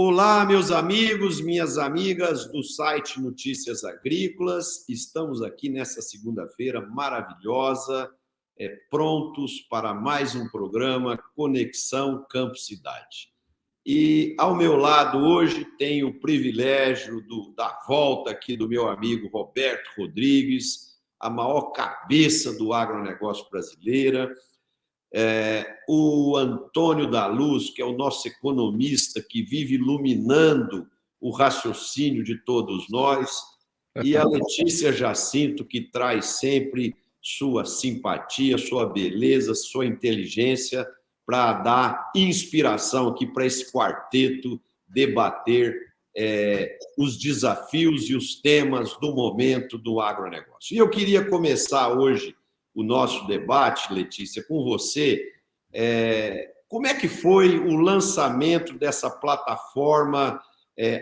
Olá, meus amigos, minhas amigas do site Notícias Agrícolas. Estamos aqui nessa segunda-feira maravilhosa, prontos para mais um programa Conexão Campo-Cidade. E ao meu lado hoje tenho o privilégio da volta aqui do meu amigo Roberto Rodrigues, a maior cabeça do agronegócio brasileiro. O Antônio da Luz, que é o nosso economista que vive iluminando o raciocínio de todos nós, e a Letícia Jacinto, que traz sempre sua simpatia, sua beleza, sua inteligência para dar inspiração aqui para esse quarteto debater os desafios e os temas do momento do agronegócio. E eu queria começar hoje o nosso debate, Letícia, com você. Como é que foi o lançamento dessa plataforma,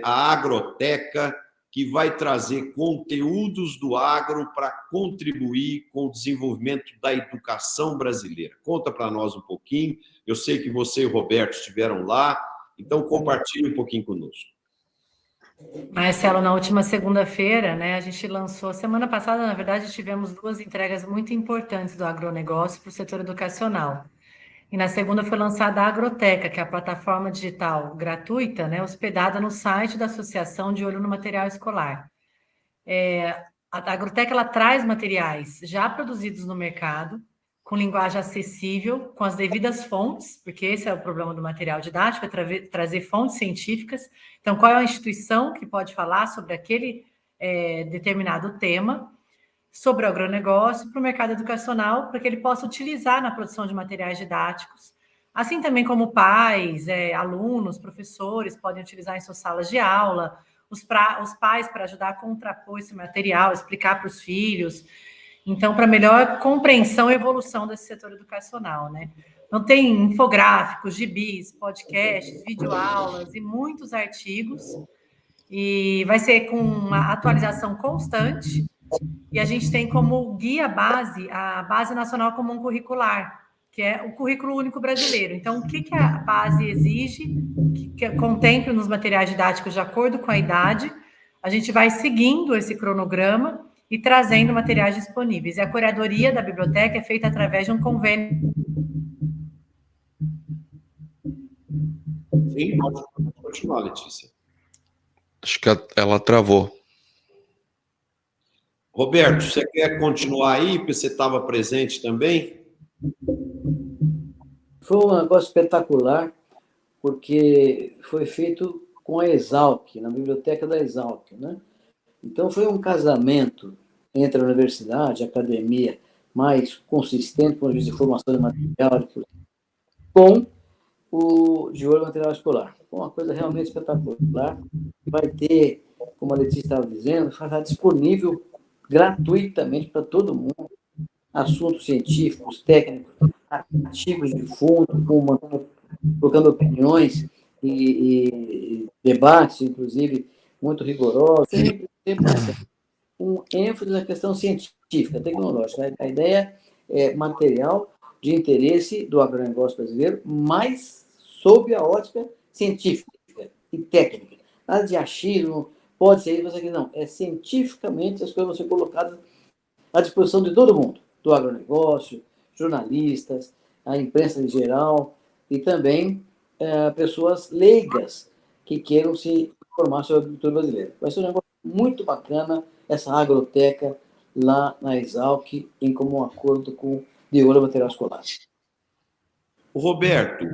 a Agroteca, que vai trazer conteúdos do agro para contribuir com o desenvolvimento da educação brasileira? Conta para nós um pouquinho. Eu sei que você e o Roberto estiveram lá, então compartilhe um pouquinho conosco. Marcelo, na última segunda-feira, né, a gente lançou, semana passada, na verdade, tivemos duas entregas muito importantes do agronegócio para o setor educacional. E na segunda foi lançada a Agroteca, que é a plataforma digital gratuita, né, hospedada no site da Associação de Olho no Material Escolar. A Agroteca ela traz materiais já produzidos no mercado, com linguagem acessível, com as devidas fontes, porque esse é o problema do material didático, é trazer fontes científicas. Então, qual é a instituição que pode falar sobre aquele determinado tema, sobre o agronegócio, para o mercado educacional, para que ele possa utilizar na produção de materiais didáticos, assim também como pais, alunos, professores podem utilizar em suas salas de aula, os pais para ajudar a contrapor esse material, explicar para os filhos. Então, para melhor compreensão e evolução desse setor educacional, né? Então, tem infográficos, gibis, podcasts, videoaulas e muitos artigos. E vai ser com uma atualização constante. E a gente tem como guia base a Base Nacional Comum Curricular, que é o Currículo Único Brasileiro. Então, o que a base exige, que contemple nos materiais didáticos de acordo com a idade, a gente vai seguindo esse cronograma e trazendo materiais disponíveis. E a curadoria da biblioteca é feita através de um convênio. Sim, pode continuar, Letícia. Acho que ela travou. Roberto, você quer continuar aí, porque você estava presente também? Foi um negócio espetacular, porque foi feito com a Exalc, na biblioteca da Exalc, né? Então, foi um casamento entre a universidade, a academia, mais consistente com a de formação de material, com o de olho material escolar. Foi uma coisa realmente espetacular. Vai ter, como a Letícia estava dizendo, vai estar disponível gratuitamente para todo mundo, assuntos científicos, técnicos, artigos de fundo, colocando opiniões e debates, inclusive, muito rigorosos, sempre um ênfase na questão científica, tecnológica. A ideia é material de interesse do agronegócio brasileiro, mas sob a ótica científica e técnica. Nada de achismo, pode ser isso, não. É cientificamente as coisas vão ser colocadas à disposição de todo mundo, do agronegócio, jornalistas, a imprensa em geral e também pessoas leigas que queiram se informar sobre a agricultura brasileira. Vai ser um negócio muito bacana essa agroteca lá na Exalc, em comum acordo com o de olho material escolar. Roberto,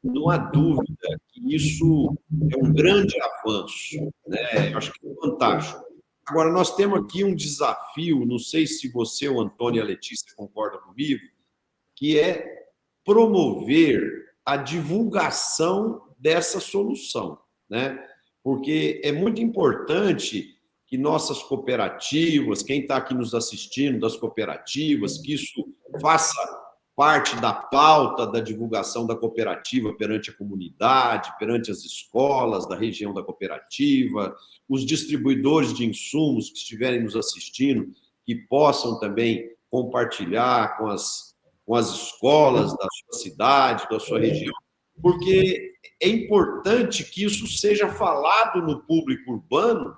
não há dúvida que isso é um grande avanço, né? Acho que é fantástico. Agora, nós temos aqui um desafio, não sei se você, o Antônio e a Letícia concordam comigo, que é promover a divulgação dessa solução, né? Porque é muito importante que nossas cooperativas, quem está aqui nos assistindo das cooperativas, que isso faça parte da pauta da divulgação da cooperativa perante a comunidade, perante as escolas da região da cooperativa, os distribuidores de insumos que estiverem nos assistindo, que possam também compartilhar com as escolas da sua cidade, da sua região, porque é importante que isso seja falado no público urbano,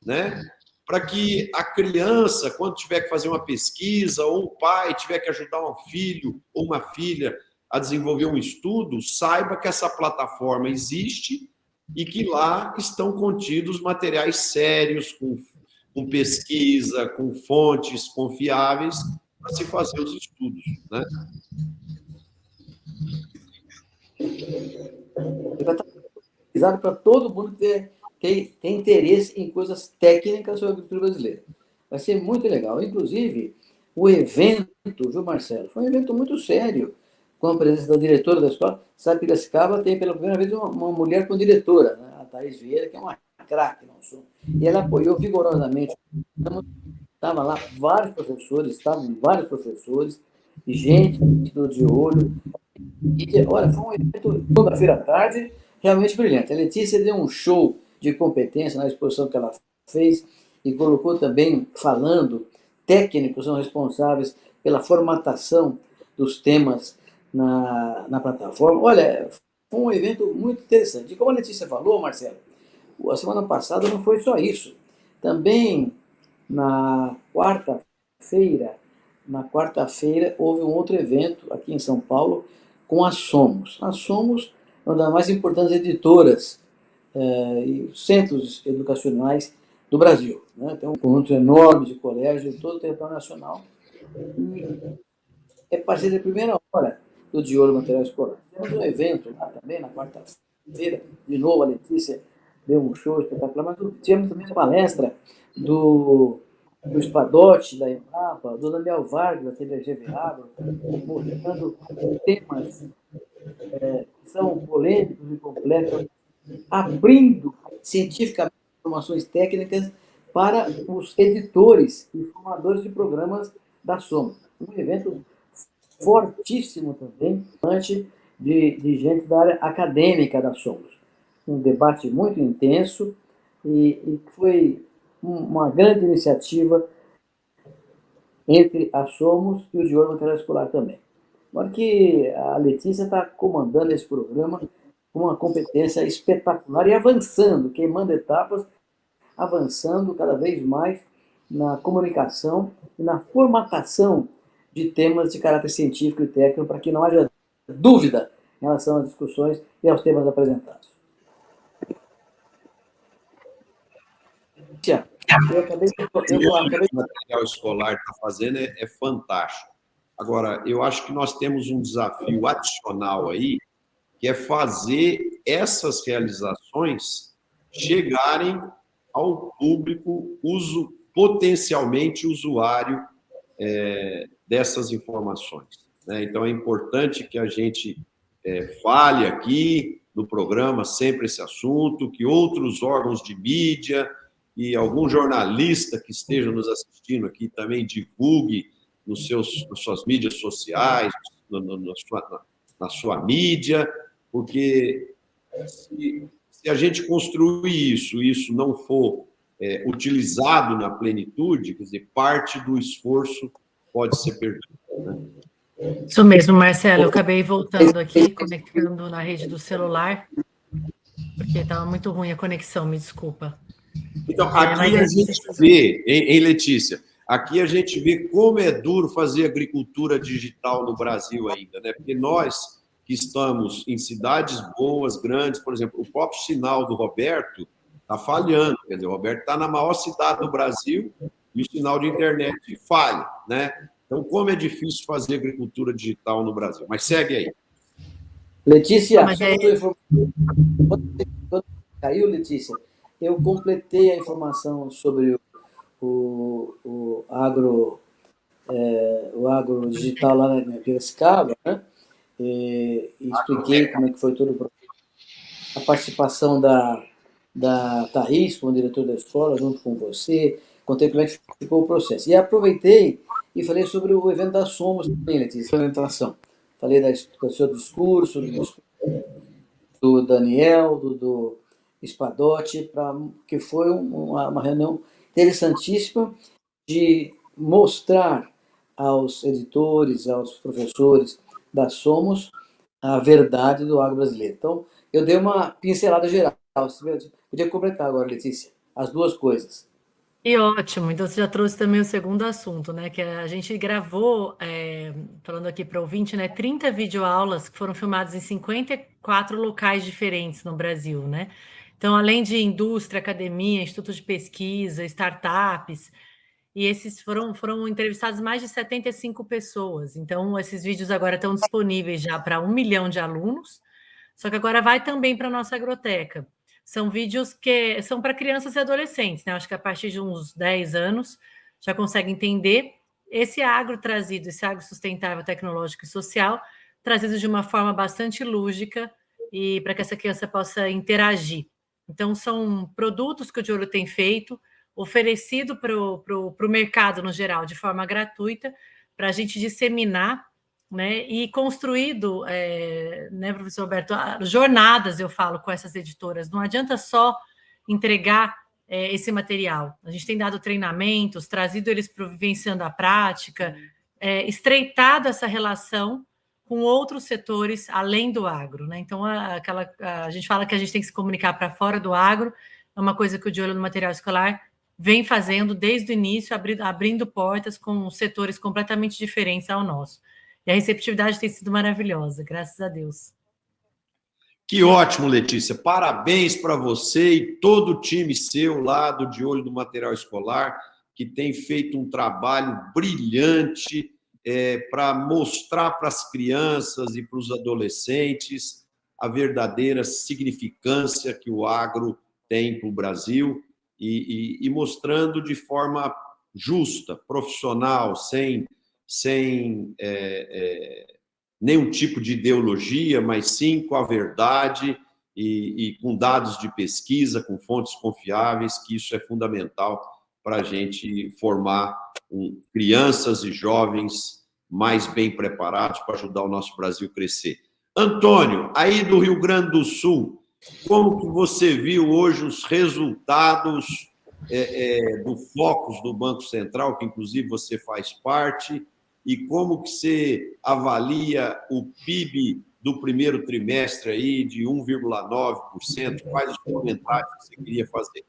né? Para que a criança, quando tiver que fazer uma pesquisa, ou o pai tiver que ajudar um filho ou uma filha a desenvolver um estudo, saiba que essa plataforma existe e que lá estão contidos materiais sérios, com pesquisa, com fontes confiáveis, para se fazer os estudos, né? Vai estar pesquisado para todo mundo que tem interesse em coisas técnicas sobre a agricultura brasileira. Vai ser muito legal. Inclusive, o evento, viu, Marcelo? Foi um evento muito sério, com a presença da diretora da escola. Sabe que Piracicaba tem pela primeira vez uma mulher como diretora, né? A Thaís Vieira, que é uma craque, não sou. E ela apoiou vigorosamente. Estavam lá vários professores, e gente de olho. E, olha, foi um evento, segunda-feira à tarde, realmente brilhante. A Letícia deu um show de competência na exposição que ela fez e colocou também, falando, técnicos são responsáveis pela formatação dos temas na plataforma. Olha, foi um evento muito interessante. E como a Letícia falou, Marcelo, a semana passada não foi só isso. Também na quarta-feira, houve um outro evento aqui em São Paulo com a Somos. A Somos é uma das mais importantes editoras e centros educacionais do Brasil, né? Tem um conjunto enorme de colégios de todo o território nacional. E é parceria de primeira hora do De Olho Material Escolar. Temos um evento lá também, na quarta-feira, de novo a Letícia deu um show espetacular, mas tivemos também a palestra do Spadotti, da Embrapa, do Daniel Vargas, da TVG Agro, mostrando temas que são polêmicos e complexos, abrindo cientificamente informações técnicas para os editores e formadores de programas da Soma. Um evento fortíssimo também, de gente da área acadêmica da Somos. Um debate muito intenso e foi uma grande iniciativa entre a Somos e o De Olho Material Escolar também. Agora que a Letícia está comandando esse programa com uma competência espetacular e avançando, queimando etapas, avançando cada vez mais na comunicação e na formatação de temas de caráter científico e técnico para que não haja dúvida em relação às discussões e aos temas apresentados. Eu acabei O que o material escolar está fazendo é fantástico. Agora, eu acho que nós temos um desafio adicional aí, que é fazer essas realizações chegarem ao público potencialmente usuário dessas informações, né? Então, é importante que a gente fale aqui no programa sempre esse assunto, que outros órgãos de mídia e algum jornalista que esteja nos assistindo aqui também divulgue nas suas mídias sociais, na sua mídia, porque se a gente construir isso não for utilizado na plenitude, quer dizer, parte do esforço pode ser perdido, né? Isso mesmo, Marcelo. Eu acabei voltando aqui, conectando na rede do celular, porque estava muito ruim a conexão, me desculpa. Então, aqui a gente vê, hein, Letícia, aqui a gente vê como é duro fazer agricultura digital no Brasil ainda, né? Porque nós que estamos em cidades boas, grandes, por exemplo, o próprio sinal do Roberto está falhando, quer dizer, o Roberto está na maior cidade do Brasil e o sinal de internet falha, né? Então, como é difícil fazer agricultura digital no Brasil. Mas segue aí. Letícia, quando caiu, Letícia, eu completei a informação sobre o agro digital lá na Piracicaba, né? E expliquei como é que foi todo o processo. A participação da Thaís, como diretor da escola, junto com você, contei como é que ficou o processo. E aproveitei e falei sobre o evento da Somos também, Letícia, apresentação. Falei do seu discurso, do Daniel, do Spadotti, que foi uma reunião interessantíssima de mostrar aos editores, aos professores da Somos, a verdade do agro brasileiro. Então, Eu dei uma pincelada geral. Você podia completar agora, Letícia, as duas coisas. E ótimo, então você já trouxe também o segundo assunto, né? Que a gente gravou, falando aqui para o ouvinte, né? 30 videoaulas que foram filmadas em 54 locais diferentes no Brasil, né? Então, além de indústria, academia, institutos de pesquisa, startups, e esses foram entrevistados mais de 75 pessoas. Então, esses vídeos agora estão disponíveis já para 1 milhão de alunos, só que agora vai também para a nossa agroteca. São vídeos que são para crianças e adolescentes, né? Acho que a partir de uns 10 anos já consegue entender esse agro trazido, esse agro sustentável, tecnológico e social, trazido de uma forma bastante lúdica e para que essa criança possa interagir. Então, são produtos que o Diolho tem feito, oferecido para o mercado no geral, de forma gratuita, para a gente disseminar, né, e construído, né, professor Roberto, jornadas, eu falo, com essas editoras. Não adianta só entregar esse material. A gente tem dado treinamentos, trazido eles para o Vivenciando a Prática, estreitado essa relação com outros setores além do agro, né? Então, a gente fala que a gente tem que se comunicar para fora do agro, é uma coisa que o De Olho no Material Escolar vem fazendo desde o início, abrindo portas com setores completamente diferentes ao nosso. E a receptividade tem sido maravilhosa, graças a Deus. Que ótimo, Letícia. Parabéns para você e todo o time seu lá do De Olho do Material Escolar, que tem feito um trabalho brilhante para mostrar para as crianças e para os adolescentes a verdadeira significância que o agro tem para o Brasil e mostrando de forma justa, profissional, sem nenhum tipo de ideologia, mas sim com a verdade e com dados de pesquisa, com fontes confiáveis, que isso é fundamental para a gente formar crianças e jovens mais bem preparados para ajudar o nosso Brasil a crescer. Antônio, aí do Rio Grande do Sul, como que você viu hoje os resultados do Focus do Banco Central, que inclusive você faz parte, e como que você avalia o PIB do primeiro trimestre aí de 1,9%? Quais os comentários que você queria fazer?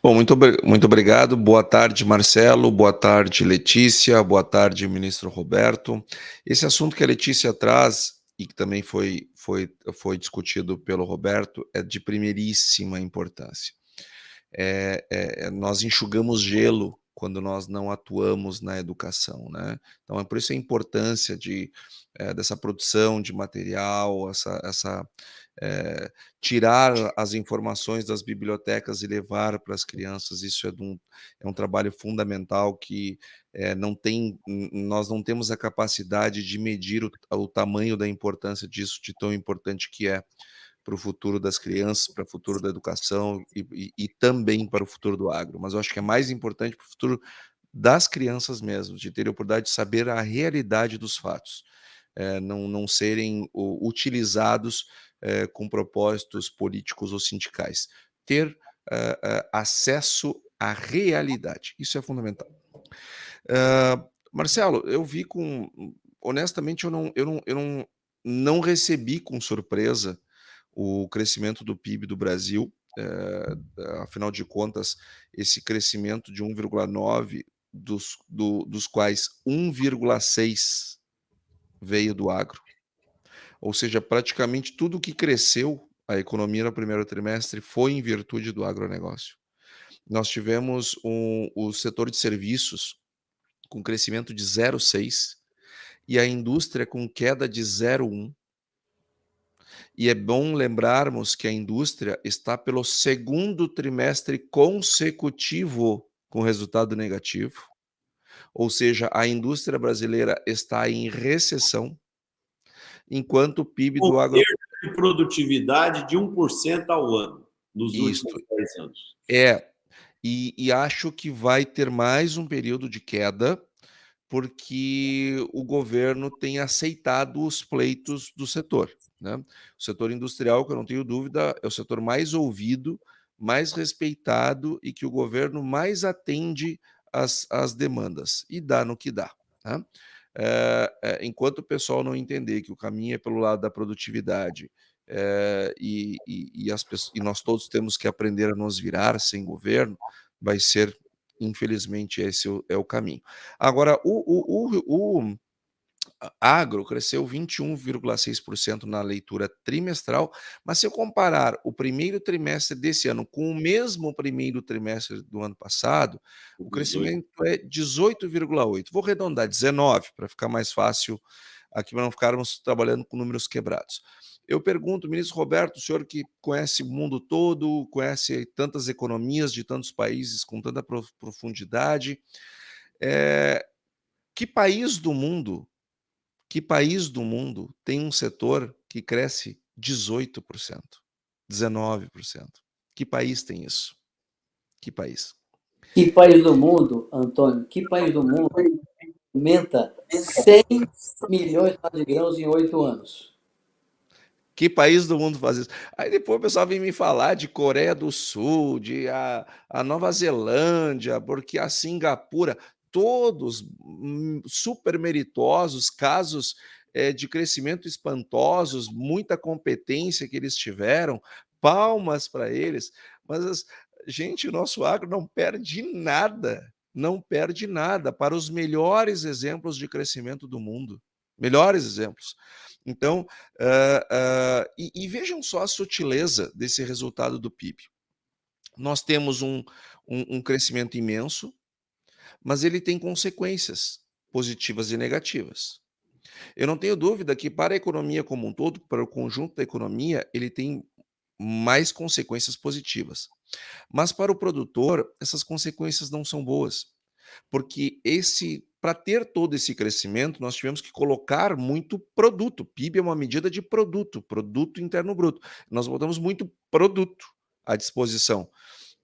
Bom, muito obrigado. Boa tarde, Marcelo. Boa tarde, Letícia. Boa tarde, ministro Roberto. Esse assunto que a Letícia traz e que também foi discutido pelo Roberto é de primeiríssima importância. Nós enxugamos gelo quando nós não atuamos na educação, né? Então, é por isso a importância dessa produção de material, tirar as informações das bibliotecas e levar para as crianças. Isso é um trabalho fundamental que nós não temos a capacidade de medir o tamanho da importância disso, de tão importante que é para o futuro das crianças, para o futuro da educação e também para o futuro do agro. Mas eu acho que é mais importante para o futuro das crianças mesmo, de ter a oportunidade de saber a realidade dos fatos, não serem utilizados com propósitos políticos ou sindicais. Ter acesso à realidade, isso é fundamental. Marcelo, eu vi honestamente, eu não recebi com surpresa o crescimento do PIB do Brasil, afinal de contas, esse crescimento de 1,9, dos quais 1,6 veio do agro. Ou seja, praticamente tudo que cresceu a economia no primeiro trimestre foi em virtude do agronegócio. Nós tivemos o setor de serviços com crescimento de 0,6 e a indústria com queda de 0,1. E é bom lembrarmos que a indústria está pelo segundo trimestre consecutivo com resultado negativo, ou seja, a indústria brasileira está em recessão, enquanto o PIB do agro... de produtividade de 1% ao ano, nos últimos 10 anos. E acho que vai ter mais um período de queda, porque o governo tem aceitado os pleitos do setor, né? O setor industrial, que eu não tenho dúvida, é o setor mais ouvido, mais respeitado e que o governo mais atende às demandas, e dá no que dá, tá? Enquanto o pessoal não entender que o caminho é pelo lado da produtividade, e nós todos temos que aprender a nos virar sem governo, vai ser, infelizmente, esse é o caminho. Agora, o agro cresceu 21,6% na leitura trimestral, mas se eu comparar o primeiro trimestre desse ano com o mesmo primeiro trimestre do ano passado, o 18. crescimento é 18,8%. Vou arredondar, 19%, para ficar mais fácil aqui, para não ficarmos trabalhando com números quebrados. Eu pergunto, ministro Roberto, o senhor que conhece o mundo todo, conhece tantas economias de tantos países com tanta profundidade, que país do mundo tem um setor que cresce 18%, 19%? Que país tem isso? Que país? Que país do mundo, Antônio, que país do mundo aumenta 100 milhões de grãos em 8 anos? Que país do mundo faz isso? Aí depois o pessoal vem me falar de Coreia do Sul, de a Nova Zelândia, porque a Singapura, todos super meritosos, casos de crescimento espantosos, muita competência que eles tiveram, palmas para eles, mas, gente, o nosso agro não perde nada, não perde nada para os melhores exemplos de crescimento do mundo, melhores exemplos. Então, e vejam só a sutileza desse resultado do PIB. Nós temos um crescimento imenso, mas ele tem consequências positivas e negativas. Eu não tenho dúvida que para a economia como um todo, para o conjunto da economia, ele tem mais consequências positivas. Mas para o produtor, essas consequências não são boas, porque para ter todo esse crescimento, nós tivemos que colocar muito produto. PIB é uma medida de produto, produto interno bruto. Nós botamos muito produto à disposição.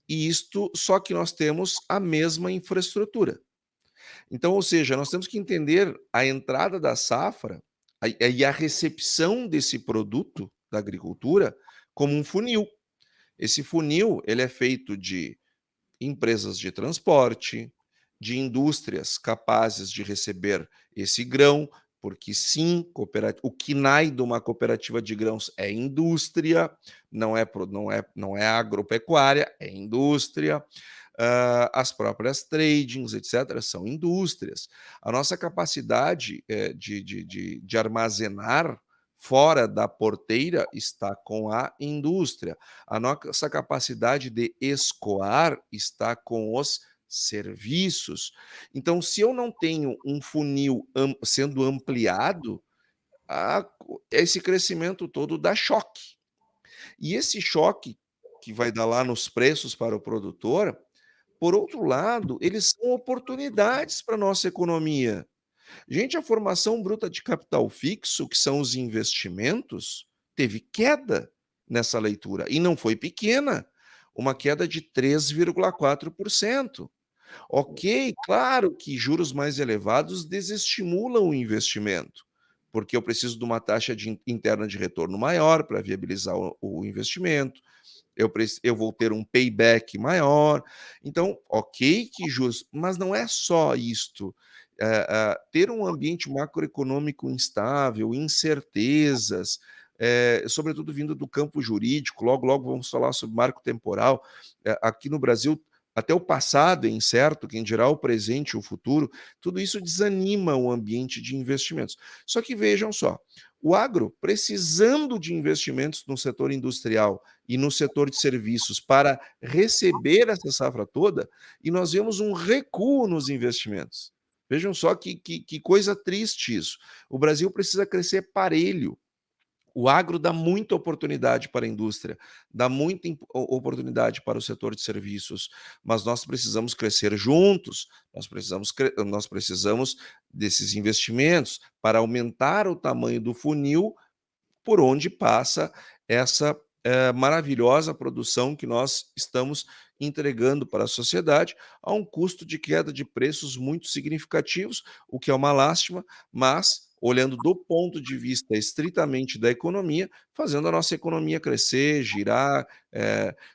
E isto só que nós temos a mesma infraestrutura. Então, ou seja, nós temos que entender a entrada da safra e a recepção desse produto da agricultura como um funil. Esse funil ele é feito de empresas de transporte, de indústrias capazes de receber esse grão, porque sim, o KNAI de uma cooperativa de grãos é indústria, não é agropecuária, é indústria. As próprias tradings, etc., são indústrias. A nossa capacidade de armazenar fora da porteira está com a indústria. A nossa capacidade de escoar está com os serviços. Então, se eu não tenho um funil sendo ampliado, esse crescimento todo dá choque. E esse choque que vai dar lá nos preços para o produtor, por outro lado, eles são oportunidades para a nossa economia. Gente, a formação bruta de capital fixo, que são os investimentos, teve queda nessa leitura, e não foi pequena, uma queda de 3,4%. Ok, claro que juros mais elevados desestimulam o investimento, porque eu preciso de uma taxa interna de retorno maior para viabilizar o investimento, eu vou ter um payback maior. Então, ok que juros, mas não é só isto. Ter um ambiente macroeconômico instável, incertezas, sobretudo vindo do campo jurídico, logo vamos falar sobre marco temporal. Aqui no Brasil, até o passado é incerto, quem dirá o presente e o futuro, tudo isso desanima o ambiente de investimentos. Só que vejam só, o agro, precisando de investimentos no setor industrial e no setor de serviços para receber essa safra toda, e nós vemos um recuo nos investimentos. Vejam só que coisa triste isso. O Brasil precisa crescer parelho. O agro dá muita oportunidade para a indústria, dá muita oportunidade para o setor de serviços, mas nós precisamos crescer juntos, nós precisamos desses investimentos para aumentar o tamanho do funil por onde passa essa maravilhosa produção que nós estamos entregando para a sociedade a um custo de queda de preços muito significativos, o que é uma lástima, mas olhando do ponto de vista estritamente da economia, fazendo a nossa economia crescer, girar.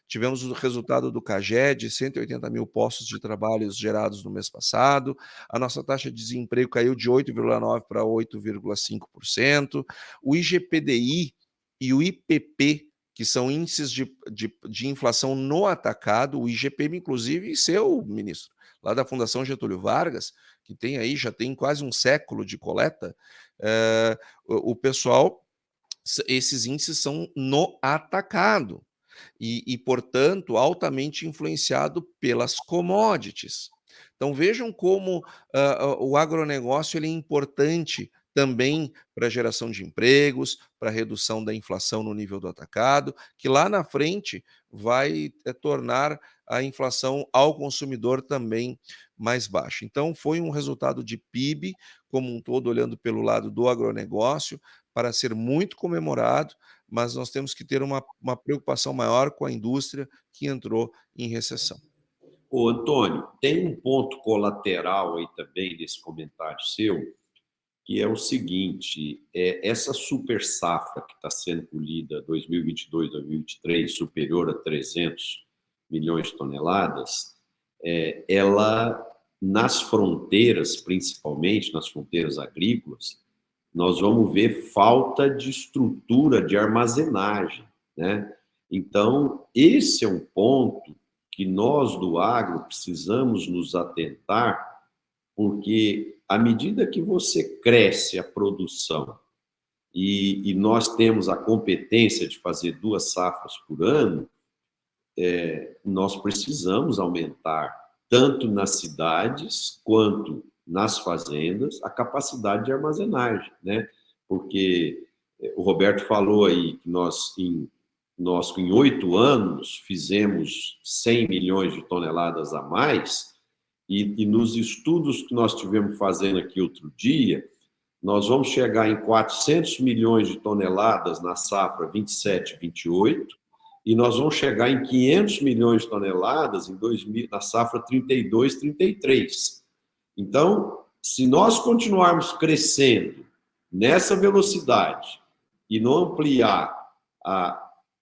Tivemos o resultado do CAGED, 180 mil postos de trabalho gerados no mês passado, a nossa taxa de desemprego caiu de 8,9% para 8,5%, o IGPDI e o IPP, que são índices de inflação no atacado, o IGPM, inclusive, seu ministro, lá da Fundação Getúlio Vargas, que tem aí, já tem quase um século de coleta, o pessoal, esses índices são no atacado e, portanto, altamente influenciado pelas commodities. Então, vejam como o agronegócio ele é importante também para a geração de empregos, para a redução da inflação no nível do atacado, que lá na frente vai tornar a inflação ao consumidor também mais baixa. Então, foi um resultado de PIB, como um todo, olhando pelo lado do agronegócio, para ser muito comemorado, mas nós temos que ter uma preocupação maior com a indústria que entrou em recessão. Ô, Antônio, tem um ponto colateral aí também nesse comentário seu, que é o seguinte, essa super safra que está sendo colhida 2022-2023, superior a 300 milhões de toneladas, ela, nas fronteiras, principalmente nas fronteiras agrícolas, nós vamos ver falta de estrutura de armazenagem, né? Então, esse é um ponto que nós do agro precisamos nos atentar, porque à medida que você cresce a produção e nós temos a competência de fazer 2 safras por ano, nós precisamos aumentar, tanto nas cidades quanto nas fazendas, a capacidade de armazenagem, né? Porque o Roberto falou aí que nós em 8 anos, fizemos 100 milhões de toneladas a mais, e nos estudos que nós tivemos fazendo aqui outro dia, nós vamos chegar em 400 milhões de toneladas na safra 27-28, e nós vamos chegar em 500 milhões de toneladas na safra 32-33. Então, se nós continuarmos crescendo nessa velocidade e não ampliar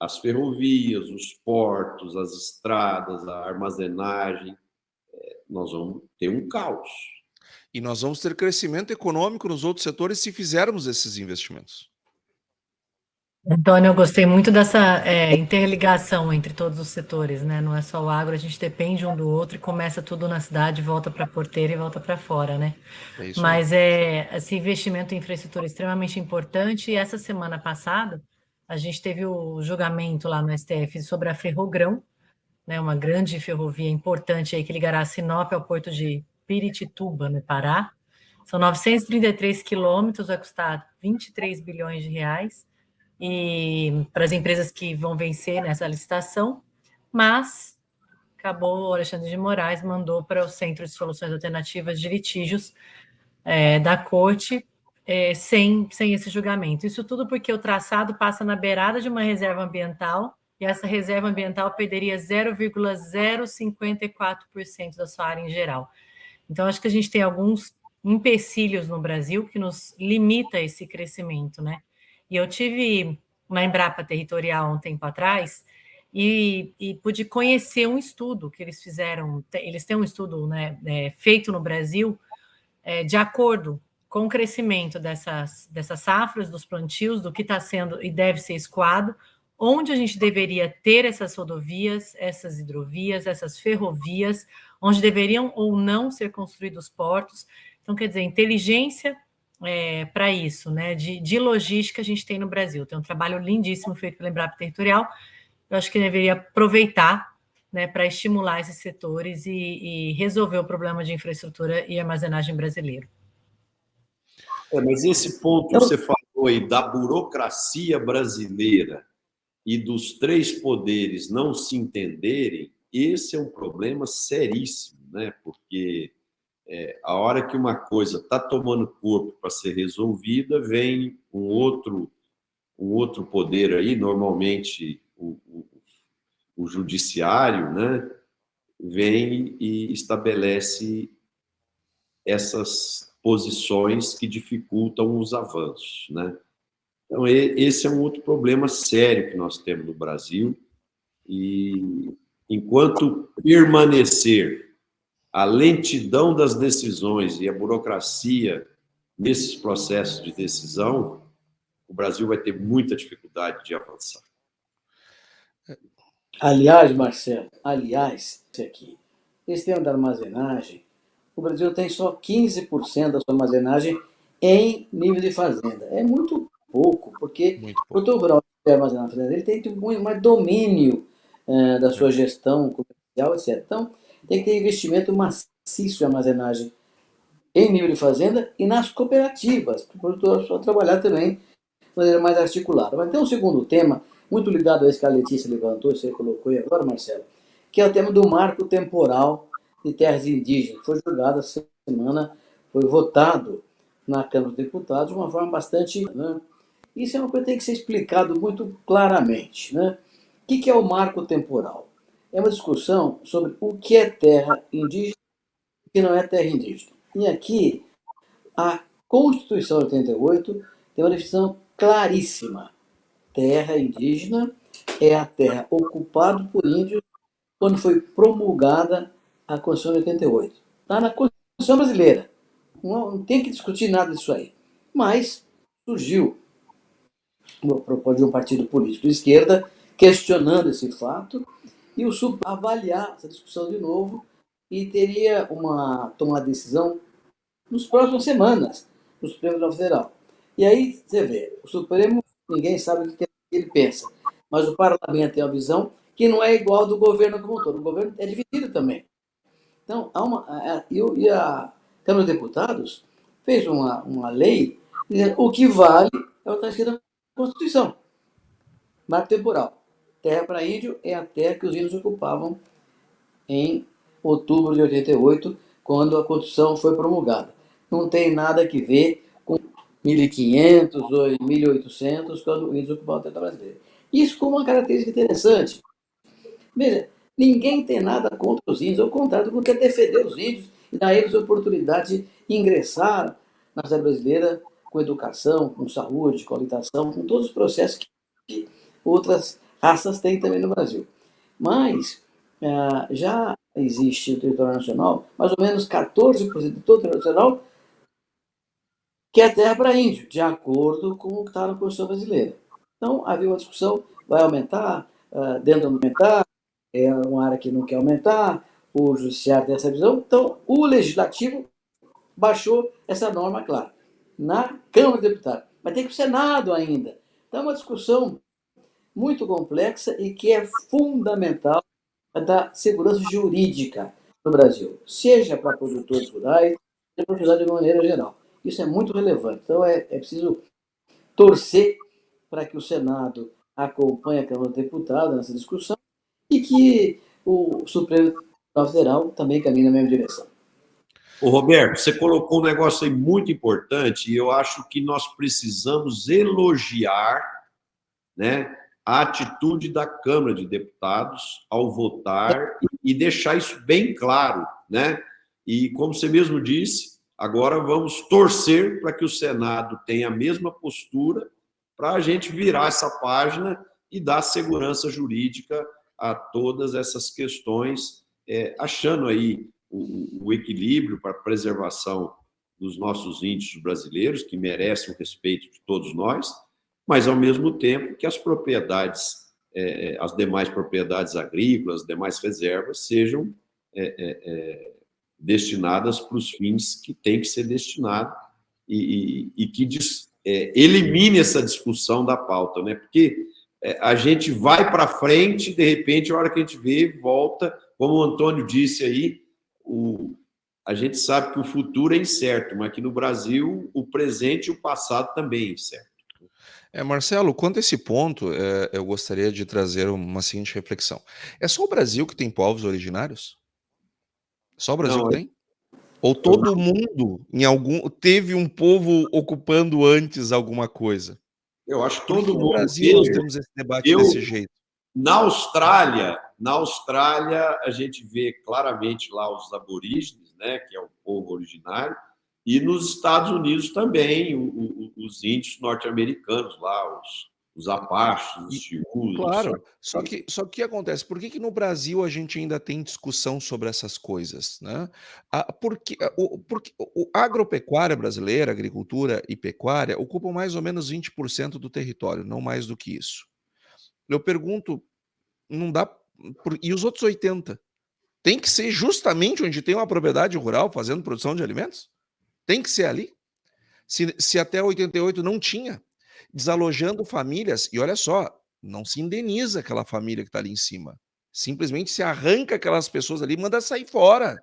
as ferrovias, os portos, as estradas, a armazenagem, nós vamos ter um caos. E nós vamos ter crescimento econômico nos outros setores se fizermos esses investimentos. Antônio, eu gostei muito dessa interligação entre todos os setores, né? Não é só o agro, a gente depende um do outro e começa tudo na cidade, volta para a porteira e volta para fora, né? É isso. Mas esse investimento em infraestrutura é extremamente importante, e essa semana passada a gente teve o julgamento lá no STF sobre a Ferrogrão, né? Uma grande ferrovia importante aí que ligará Sinop ao porto de Piritituba, no Pará. São 933 quilômetros, vai custar 23 bilhões de reais. E para as empresas que vão vencer nessa licitação, mas acabou, o Alexandre de Moraes mandou para o Centro de Soluções Alternativas de Litígios da Corte sem esse julgamento. Isso tudo porque o traçado passa na beirada de uma reserva ambiental, e essa reserva ambiental perderia 0,054% da sua área em geral. Então, acho que a gente tem alguns empecilhos no Brasil que nos limita esse crescimento, né? E eu tive na Embrapa Territorial um tempo atrás e pude conhecer um estudo que eles fizeram. Eles têm um estudo, né, feito no Brasil de acordo com o crescimento dessas safras, dos plantios, do que está sendo e deve ser escoado, onde a gente deveria ter essas rodovias, essas hidrovias, essas ferrovias, onde deveriam ou não ser construídos portos. Então, quer dizer, inteligência para isso, né? De logística a gente tem no Brasil. Tem um trabalho lindíssimo feito pela Embrapa Territorial. Eu acho que deveria aproveitar, né, para estimular esses setores e resolver o problema de infraestrutura e armazenagem brasileiro. Mas esse ponto que você falou aí da burocracia brasileira e dos 3 poderes não se entenderem, esse é um problema seríssimo, né? Porque a hora que uma coisa está tomando corpo para ser resolvida, vem um outro poder aí, normalmente o judiciário, né? Vem e estabelece essas posições que dificultam os avanços, né? Então, esse é um outro problema sério que nós temos no Brasil, e enquanto permanecer a lentidão das decisões e a burocracia nesses processos de decisão, o Brasil vai ter muita dificuldade de avançar. Aliás, Marcelo, isso aqui, esse tema da armazenagem, o Brasil tem só 15% da sua armazenagem em nível de fazenda. É muito pouco, porque Muito o pouco. produtor rural que quer armazenar na fazenda, ele tem que ter muito mais domínio da sua gestão comercial, etc. Então, tem que ter investimento maciço em armazenagem em nível de fazenda e nas cooperativas, para o produtor só trabalhar também de maneira mais articulada. Mas tem um segundo tema, muito ligado a esse que a Letícia levantou, você colocou aí agora, Marcelo, que é o tema do marco temporal de terras indígenas. Foi julgado essa semana, foi votado na Câmara dos Deputados de uma forma bastante... Né? Isso é uma coisa que tem que ser explicado muito claramente. Né? O que é o marco temporal? É uma discussão sobre o que é terra indígena e o que não é terra indígena. E aqui, a Constituição de 88 tem uma definição claríssima. Terra indígena é a terra ocupada por índios quando foi promulgada a Constituição de 88. Está na Constituição brasileira. Não tem que discutir nada disso aí. Mas surgiu uma proposta de um partido político de esquerda questionando esse fato e o Supremo avaliar essa discussão de novo e teria uma tomada de decisão nas próximas semanas no Supremo Tribunal Federal. E aí você vê, o Supremo, ninguém sabe o que ele pensa, mas o parlamento tem uma visão que não é igual do governo como um todo. O governo é dividido também. Então, e a Câmara dos Deputados fez uma lei dizendo o que vale é o que está escrito na Constituição. Marco temporal. Terra para índio é a terra que os índios ocupavam em outubro de 88, quando a Constituição foi promulgada. Não tem nada que ver com 1500 ou 1800, quando o índio ocupava a terra brasileira. Isso como uma característica interessante. Veja, ninguém tem nada contra os índios, ao contrário, porque quer defender os índios e dar a eles a oportunidade de ingressar na sociedade brasileira com educação, com saúde, com habitação, com todos os processos que outras raças têm também no Brasil. Mas já existe no território nacional, mais ou menos 14% de todo o território nacional que é terra para índio, de acordo com o que está na Constituição brasileira. Então, havia uma discussão, vai aumentar, dentro de aumentar, é uma área que não quer aumentar, o judiciário tem essa visão, então o legislativo baixou essa norma, claro, na Câmara dos Deputados, mas tem que ir para o Senado ainda. Então é uma discussão muito complexa e que é fundamental da segurança jurídica no Brasil, seja para produtores rurais, seja para a sociedade de maneira geral. Isso é muito relevante. Então é preciso torcer para que o Senado acompanhe a Câmara dos Deputados nessa discussão e que o Supremo Tribunal Federal também caminhe na mesma direção. Ô, Roberto, você colocou um negócio aí muito importante e eu acho que nós precisamos elogiar, né, a atitude da Câmara de Deputados ao votar e deixar isso bem claro, né? E como você mesmo disse, agora vamos torcer para que o Senado tenha a mesma postura para a gente virar essa página e dar segurança jurídica a todas essas questões, achando aí o equilíbrio para a preservação dos nossos índios brasileiros, que merecem o respeito de todos nós, mas, ao mesmo tempo, que as propriedades, as demais propriedades agrícolas, as demais reservas, sejam destinadas para os fins que tem que ser destinado e que elimine essa discussão da pauta, né? Porque a gente vai para frente, de repente, a hora que a gente vê, volta, como o Antônio disse aí, a gente sabe que o futuro é incerto, mas que no Brasil o presente e o passado também é incerto. Marcelo, quanto a esse ponto, eu gostaria de trazer uma seguinte reflexão. É só o Brasil que tem povos originários? Só o Brasil que tem? Ou todo mundo teve um povo ocupando antes alguma coisa? Eu acho que Por que todo no mundo Brasil nós temos esse debate desse jeito? Na Austrália, a gente vê claramente lá os aborígenes, né, que é o povo originário, e nos Estados Unidos também, os índios norte-americanos lá, os Apaches, os Chiús, Claro, só que o que acontece? Por que no Brasil a gente ainda tem discussão sobre essas coisas, né? Porque a agropecuária brasileira, agricultura e pecuária, ocupam mais ou menos 20% do território, não mais do que isso. Eu pergunto, não dá. E os outros 80%? Tem que ser justamente onde tem uma propriedade rural fazendo produção de alimentos? Tem que ser ali? Se até 88 não tinha, desalojando famílias, e olha só, não se indeniza aquela família que está ali em cima. Simplesmente se arranca aquelas pessoas ali e manda sair fora.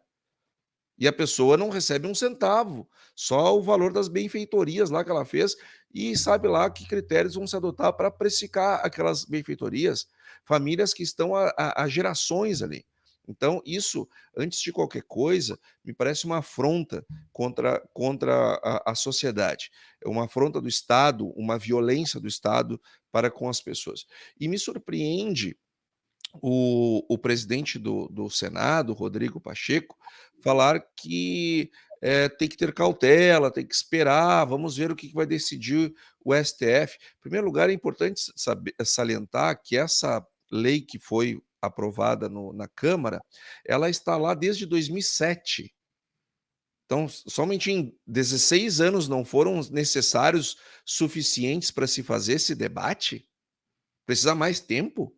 E a pessoa não recebe um centavo, só o valor das benfeitorias lá que ela fez, e sabe lá que critérios vão se adotar para precificar aquelas benfeitorias. Famílias que estão há gerações ali. Então, isso, antes de qualquer coisa, me parece uma afronta contra a sociedade. É uma afronta do Estado, uma violência do Estado para com as pessoas. E me surpreende o presidente do Senado, Rodrigo Pacheco, falar que tem que ter cautela, tem que esperar, vamos ver o que vai decidir o STF. Em primeiro lugar, é importante salientar que essa lei que foi aprovada na Câmara, ela está lá desde 2007. Então, somente em 16 anos não foram necessários suficientes para se fazer esse debate? Precisa mais tempo?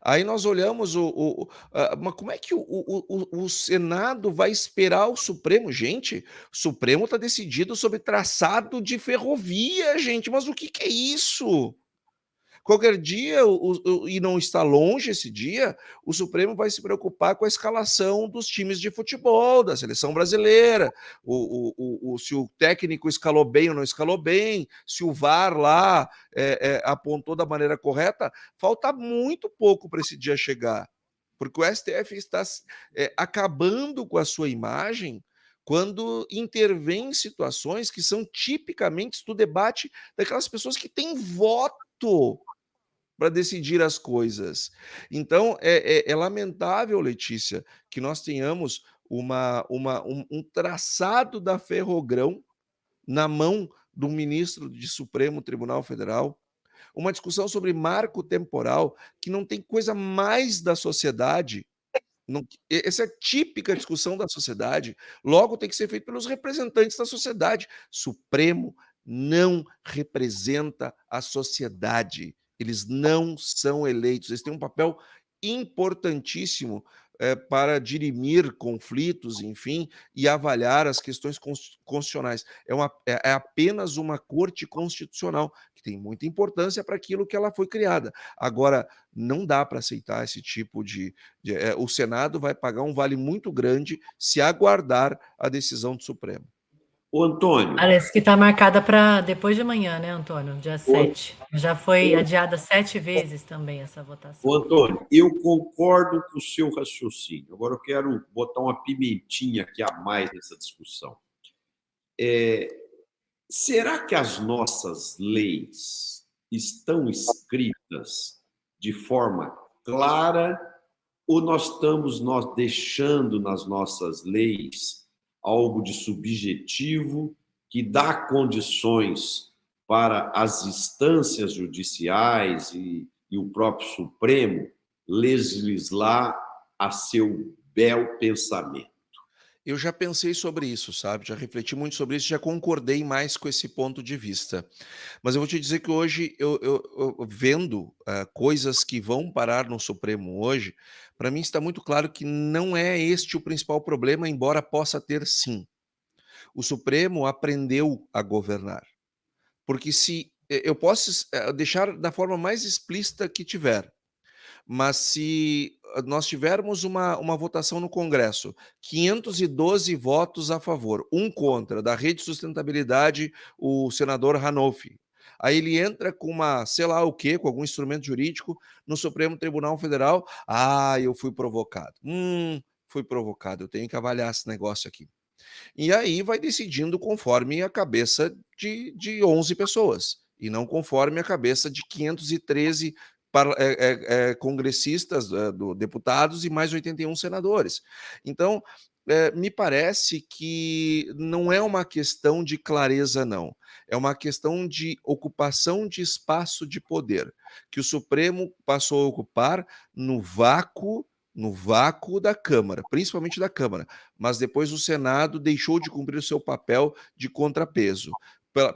Aí nós olhamos mas como é que o Senado vai esperar o Supremo? Gente, o Supremo está decidido sobre traçado de ferrovia, gente, mas o que é isso? Qualquer dia, e não está longe esse dia, o Supremo vai se preocupar com a escalação dos times de futebol, da seleção brasileira, se o técnico escalou bem ou não escalou bem, se o VAR lá apontou da maneira correta. Falta muito pouco para esse dia chegar, porque o STF está acabando com a sua imagem quando intervém em situações que são tipicamente do debate daquelas pessoas que têm voto para decidir as coisas. Então, é lamentável, Letícia, que nós tenhamos um traçado da Ferrogrão na mão do ministro do Supremo Tribunal Federal, uma discussão sobre marco temporal que não tem coisa mais da sociedade. Essa é a típica discussão da sociedade. Logo, tem que ser feito pelos representantes da sociedade. Supremo não representa a sociedade. Eles não são eleitos. Eles têm um papel importantíssimo para dirimir conflitos, enfim, e avaliar as questões constitucionais. É apenas uma corte constitucional, que tem muita importância para aquilo que ela foi criada. Agora, não dá para aceitar esse tipo o Senado vai pagar um vale muito grande se aguardar a decisão do Supremo. Ô, Antônio. Parece que está marcada para depois de amanhã, né, Antônio? Dia 7. Já foi adiada 7 vezes também essa votação. Ô, Antônio, eu concordo com o seu raciocínio. Agora eu quero botar uma pimentinha aqui a mais nessa discussão. Será que as nossas leis estão escritas de forma clara ou nós estamos deixando nas nossas leis algo de subjetivo que dá condições para as instâncias judiciais e o próprio Supremo legislar a seu bel pensamento? Eu já pensei sobre isso, sabe? Já refleti muito sobre isso, já concordei mais com esse ponto de vista. Mas eu vou te dizer que hoje, eu vendo coisas que vão parar no Supremo hoje, para mim está muito claro que não é este o principal problema, embora possa ter sim. O Supremo aprendeu a governar. Porque se eu posso deixar da forma mais explícita que tiver, mas se nós tivermos uma votação no Congresso, 512 votos a favor, 1 contra, da Rede Sustentabilidade, o senador Ranolfi, aí ele entra com sei lá o quê, com algum instrumento jurídico, no Supremo Tribunal Federal, eu fui provocado. Fui provocado, eu tenho que avaliar esse negócio aqui. E aí vai decidindo conforme a cabeça de 11 pessoas, e não conforme a cabeça de 513 congressistas, deputados e mais 81 senadores. Então, me parece que não é uma questão de clareza, não. É uma questão de ocupação de espaço de poder, que o Supremo passou a ocupar no vácuo da Câmara, principalmente da Câmara, mas depois o Senado deixou de cumprir o seu papel de contrapeso.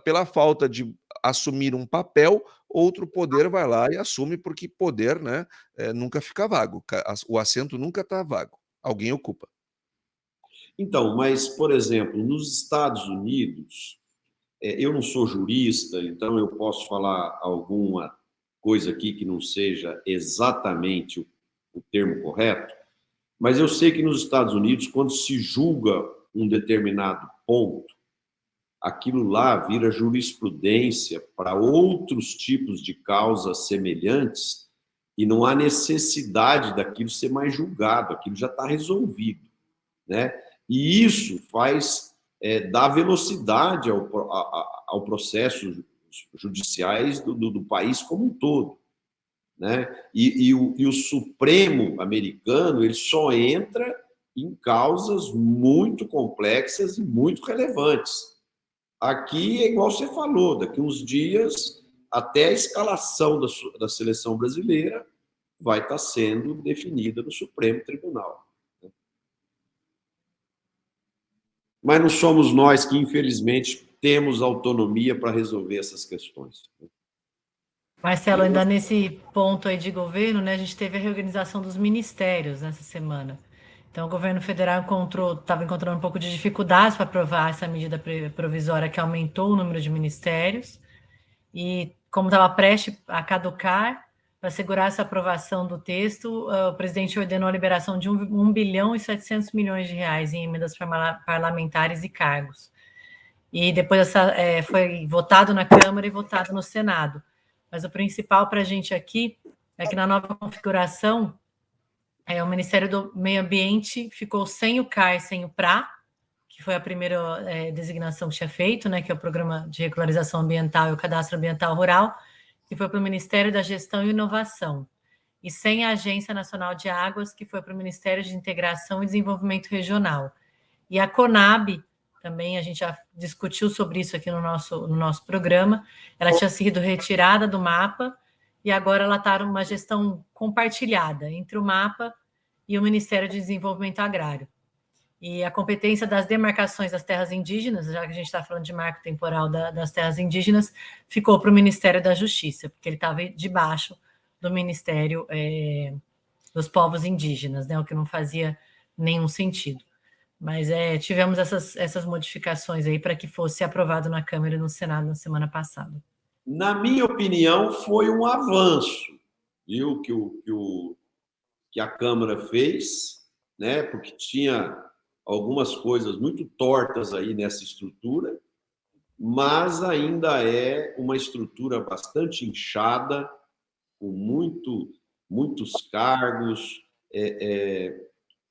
Pela falta de assumir um papel, outro poder vai lá e assume, porque poder, né, nunca fica vago, o assento nunca está vago, alguém ocupa. Então, mas, por exemplo, nos Estados Unidos, eu não sou jurista, então eu posso falar alguma coisa aqui que não seja exatamente o termo correto, mas eu sei que nos Estados Unidos, quando se julga um determinado ponto, aquilo lá vira jurisprudência para outros tipos de causas semelhantes e não há necessidade daquilo ser mais julgado, aquilo já está resolvido, né? E isso faz dar velocidade ao processo judiciais do país como um todo, né? E o Supremo americano ele só entra em causas muito complexas e muito relevantes. Aqui é igual você falou, daqui uns dias até a escalação da seleção brasileira vai estar sendo definida no Supremo Tribunal. Mas não somos nós que, infelizmente, temos autonomia para resolver essas questões. Marcelo, ainda nesse ponto aí de governo, né, a gente teve a reorganização dos ministérios nessa semana. Então, o governo federal estava encontrando um pouco de dificuldades para aprovar essa medida provisória que aumentou o número de ministérios. E, como estava prestes a caducar, para assegurar essa aprovação do texto, o presidente ordenou a liberação de 1 bilhão e 700 milhões de reais em emendas parlamentares e cargos. E depois foi votado na Câmara e votado no Senado. Mas o principal para a gente aqui é que na nova configuração, o Ministério do Meio Ambiente ficou sem o CAR, sem o PRA, que foi a primeira designação que tinha feito, né, que é o Programa de Regularização Ambiental e o Cadastro Ambiental Rural, que foi para o Ministério da Gestão e Inovação. E sem a Agência Nacional de Águas, que foi para o Ministério de Integração e Desenvolvimento Regional. E a CONAB, também a gente já discutiu sobre isso aqui no nosso programa, ela tinha sido retirada do mapa e agora ela está numa gestão compartilhada entre o mapa e o Ministério de Desenvolvimento Agrário. E a competência das demarcações das terras indígenas, já que a gente está falando de marco temporal das terras indígenas, ficou para o Ministério da Justiça, porque ele estava debaixo do Ministério dos Povos Indígenas, né, o que não fazia nenhum sentido. Mas tivemos essas modificações aí para que fosse aprovado na Câmara e no Senado na semana passada. Na minha opinião, foi um avanço, viu, que a Câmara fez, né, porque tinha algumas coisas muito tortas aí nessa estrutura, mas ainda é uma estrutura bastante inchada, com muitos cargos.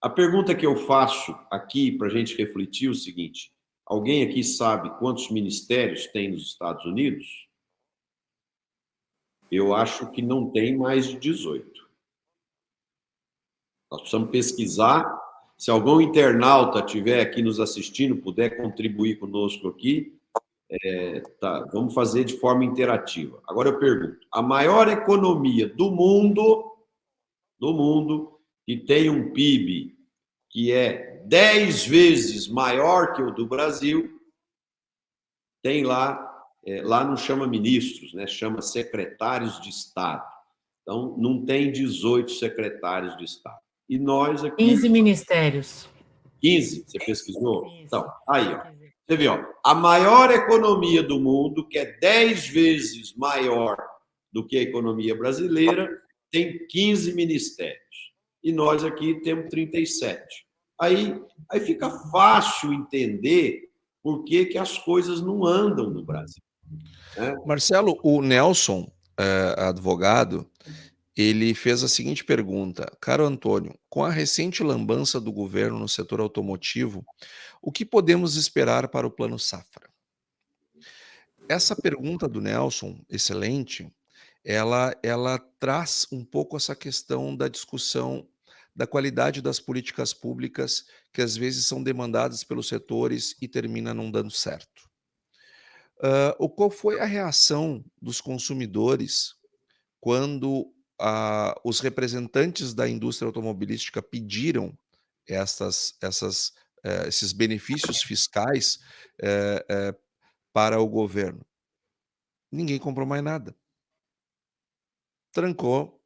A pergunta que eu faço aqui para a gente refletir é o seguinte: alguém aqui sabe quantos ministérios tem nos Estados Unidos? Eu acho que não tem mais de 18. Nós precisamos pesquisar. Se algum internauta estiver aqui nos assistindo, puder contribuir conosco aqui, vamos fazer de forma interativa. Agora eu pergunto: a maior economia do mundo, que tem um PIB que é 10 vezes maior que o do Brasil, tem lá não chama ministros, né? Chama secretários de Estado. Então, não tem 18 secretários de Estado. E nós aqui... 15 ministérios. 15? Você pesquisou? Isso. Então, aí, ó. Você vê, ó, a maior economia do mundo, que é 10 vezes maior do que a economia brasileira, tem 15 ministérios. E nós aqui temos 37. Aí fica fácil entender por que as coisas não andam no Brasil. Né? Marcelo, o Nelson, advogado, ele fez a seguinte pergunta: caro Antônio, com a recente lambança do governo no setor automotivo, o que podemos esperar para o Plano Safra? Essa pergunta do Nelson, excelente, ela traz um pouco essa questão da discussão da qualidade das políticas públicas que às vezes são demandadas pelos setores e termina não dando certo. Qual foi a reação dos consumidores quando os representantes da indústria automobilística pediram esses benefícios fiscais para o governo? Ninguém comprou mais nada. Trancou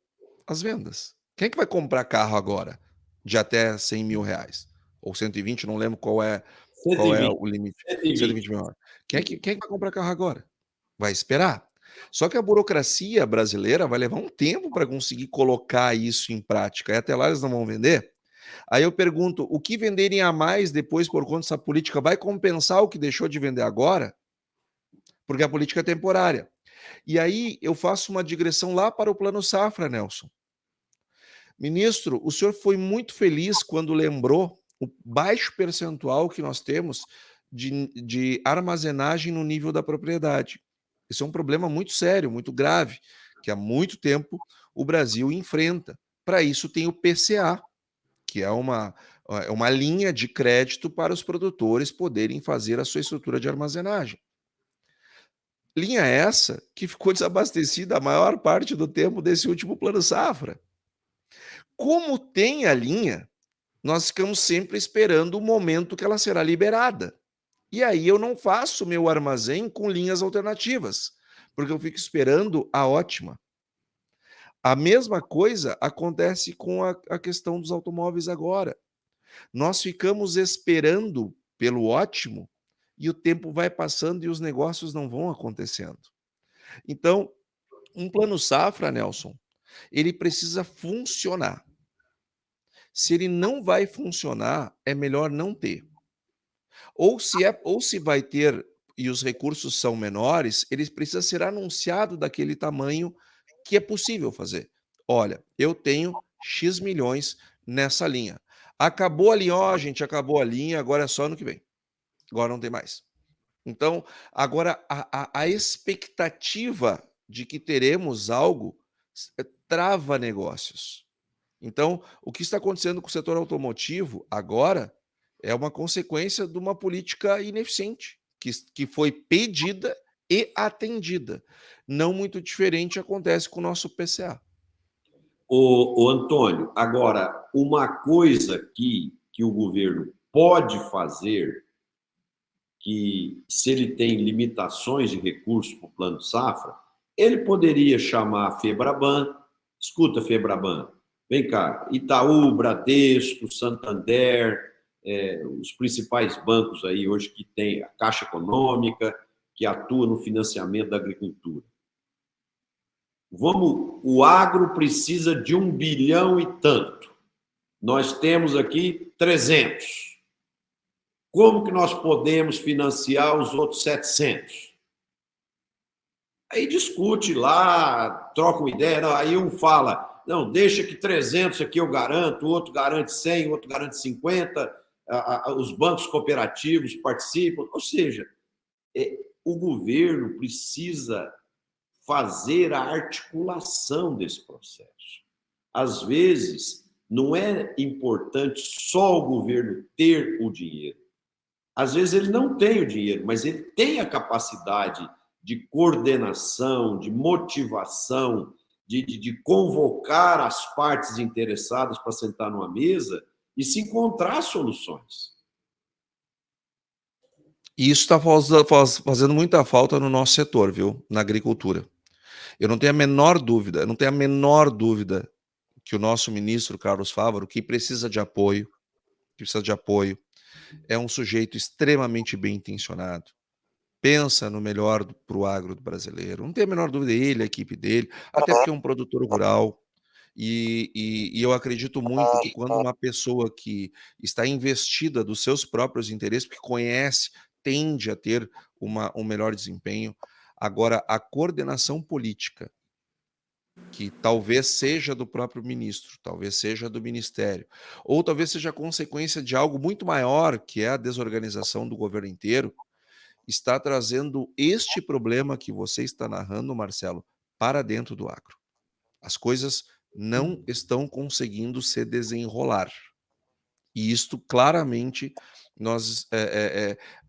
as vendas. Quem é que vai comprar carro agora de até R$ 100.000? Ou 120, não lembro qual é 120. o limite. 120. 120 mil. Quem é que vai comprar carro agora? Vai esperar. Só que a burocracia brasileira vai levar um tempo para conseguir colocar isso em prática. E até lá eles não vão vender. Aí eu pergunto, o que venderem a mais depois por conta dessa política vai compensar o que deixou de vender agora? Porque a política é temporária. E aí eu faço uma digressão lá para o Plano Safra, Nelson. Ministro, o senhor foi muito feliz quando lembrou o baixo percentual que nós temos de armazenagem no nível da propriedade. Esse é um problema muito sério, muito grave, que há muito tempo o Brasil enfrenta. Para isso tem o PCA, que é uma linha de crédito para os produtores poderem fazer a sua estrutura de armazenagem. Linha essa que ficou desabastecida a maior parte do tempo desse último Plano Safra. Como tem a linha, nós ficamos sempre esperando o momento que ela será liberada. E aí eu não faço meu armazém com linhas alternativas, porque eu fico esperando a ótima. A mesma coisa acontece com a questão dos automóveis agora. Nós ficamos esperando pelo ótimo e o tempo vai passando e os negócios não vão acontecendo. Então, um plano safra, Nelson, ele precisa funcionar. Se ele não vai funcionar, é melhor não ter. Ou se vai ter e os recursos são menores, ele precisa ser anunciado daquele tamanho que é possível fazer. Olha, eu tenho X milhões nessa linha. Acabou a linha, ó, gente, acabou a linha, agora é só ano que vem. Agora não tem mais. Então, agora a expectativa de que teremos algo trava negócios. Então, o que está acontecendo com o setor automotivo agora é uma consequência de uma política ineficiente, que foi pedida e atendida. Não muito diferente acontece com o nosso PCA. O Antônio, agora, uma coisa que o governo pode fazer, que se ele tem limitações de recursos para o Plano Safra, ele poderia chamar a Febraban. Escuta, Febraban, vem cá, Itaú, Bradesco, Santander, os principais bancos aí hoje que tem a Caixa Econômica, que atua no financiamento da agricultura. O agro precisa de 1 bilhão e tanto. Nós temos aqui 300. Como que nós podemos financiar os outros 700? Aí discute lá, troca uma ideia. Não, aí um fala, não, deixa que 300 aqui eu garanto, o outro garante 100, o outro garante 50, os bancos cooperativos participam. Ou seja, o governo precisa fazer a articulação desse processo. Às vezes, não é importante só o governo ter o dinheiro. Às vezes ele não tem o dinheiro, mas ele tem a capacidade de coordenação, de motivação, de convocar as partes interessadas para sentar numa mesa e se encontrar soluções. E isso está fazendo muita falta no nosso setor, viu? Na agricultura. Eu não tenho a menor dúvida, que o nosso ministro Carlos Fávaro, que precisa de apoio, é um sujeito extremamente bem intencionado. Pensa no melhor para o agro brasileiro. Não tem a menor dúvida, ele, a equipe dele, até porque é um produtor rural. E eu acredito muito que quando uma pessoa que está investida dos seus próprios interesses, porque conhece, tende a ter um melhor desempenho. Agora, a coordenação política, que talvez seja do próprio ministro, talvez seja do ministério, ou talvez seja consequência de algo muito maior, que é a desorganização do governo inteiro, está trazendo este problema que você está narrando, Marcelo, para dentro do agro. As coisas não estão conseguindo se desenrolar. E isto claramente nós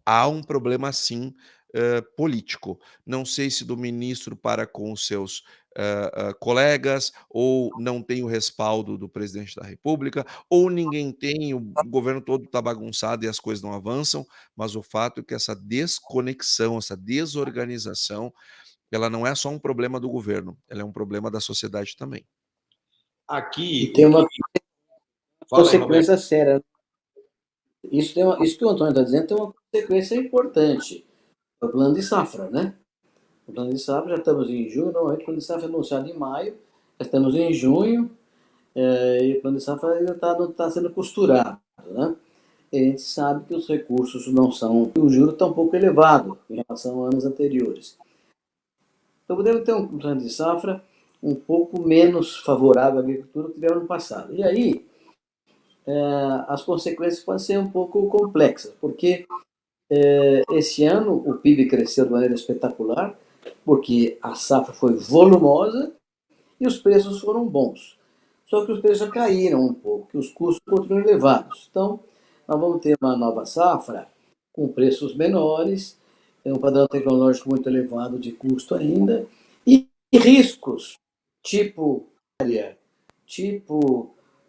há um problema sim político. Não sei se do ministro para com os seus colegas, ou não tem o respaldo do presidente da República, ou ninguém tem, o governo todo está bagunçado e as coisas não avançam, mas o fato é que essa desconexão, essa desorganização, ela não é só um problema do governo, ela é um problema da sociedade também. E Aqui, tem uma fala aí, Roberto. consequência séria. Isso que o Antônio está dizendo tem uma consequência importante. É o plano de safra, né? O plano de safra, já estamos em junho, normalmente o plano de safra é anunciado em maio, já estamos em junho, e o plano de safra ainda não está sendo costurado, né? E a gente sabe que os recursos não são, o juro está um pouco elevado em relação a anos anteriores. Então podemos ter um plano de safra um pouco menos favorável à agricultura do que tivemos no passado. E aí, as consequências podem ser um pouco complexas, porque esse ano o PIB cresceu de maneira espetacular, porque a safra foi volumosa e os preços foram bons. Só que os preços caíram um pouco, que os custos continuam elevados. Então, nós vamos ter uma nova safra com preços menores, um padrão tecnológico muito elevado de custo ainda, e riscos, tipo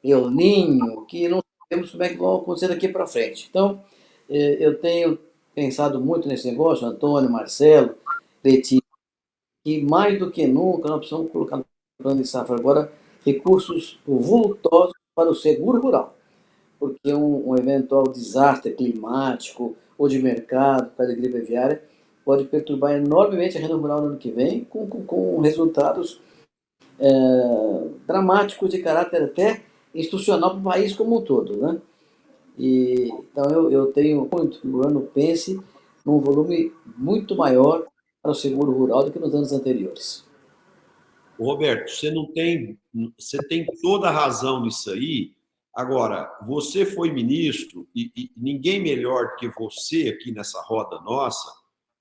El Niño, que não sabemos como é que vão acontecer daqui para frente. Então, eu tenho pensado muito nesse negócio, Antônio, Marcelo, Letícia, e mais do que nunca nós precisamos colocar no plano de safra agora recursos vultosos para o seguro rural, porque um eventual desastre climático ou de mercado, por causa da gripe aviária, pode perturbar enormemente a renda rural no ano que vem, com resultados dramáticos de caráter até institucional para o país como um todo, né? Então eu tenho muito que o governo pense num volume muito maior para o seguro rural do que nos anos anteriores. Roberto, você tem toda a razão nisso aí. Agora, você foi ministro e ninguém melhor do que você aqui nessa roda nossa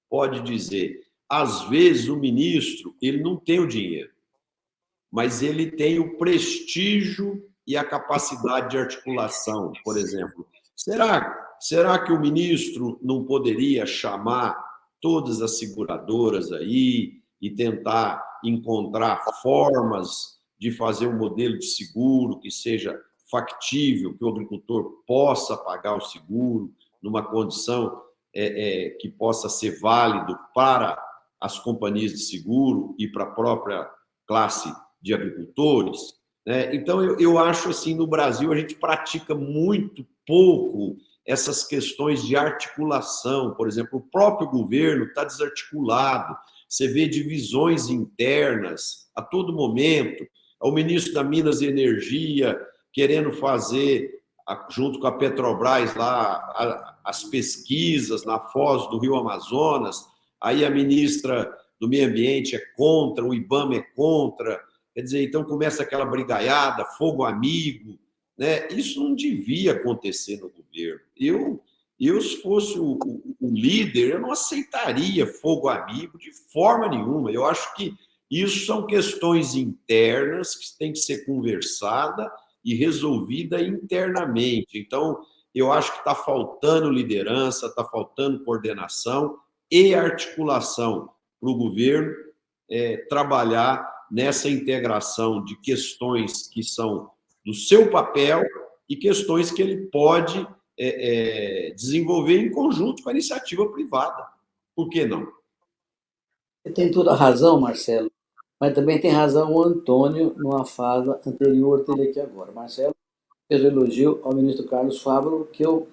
pode dizer, às vezes o ministro, ele não tem o dinheiro, mas ele tem o prestígio e a capacidade de articulação, por exemplo. Será que o ministro não poderia chamar todas as seguradoras aí e tentar encontrar formas de fazer um modelo de seguro que seja factível, que o agricultor possa pagar o seguro numa condição que possa ser válido para as companhias de seguro e para a própria classe de agricultores, né? Então, eu acho assim, no Brasil, a gente pratica muito pouco essas questões de articulação. Por exemplo, o próprio governo está desarticulado, você vê divisões internas a todo momento. O ministro da Minas e Energia querendo fazer, junto com a Petrobras, lá as pesquisas na foz do Rio Amazonas, aí a ministra do Meio Ambiente é contra, o IBAMA é contra. Quer dizer, então começa aquela brigaiada, fogo amigo, né? Isso não devia acontecer no governo. Se fosse o líder, eu não aceitaria fogo amigo de forma nenhuma. Eu acho que isso são questões internas que têm que ser conversada e resolvida internamente. Então, eu acho que está faltando liderança, está faltando coordenação e articulação para o governo trabalhar nessa integração de questões que são do seu papel e questões que ele pode desenvolver em conjunto com a iniciativa privada. Por que não? Você tem toda a razão, Marcelo, mas também tem razão o Antônio numa fala anterior dele aqui agora. Marcelo fez um elogio ao ministro Carlos Fávaro, que eu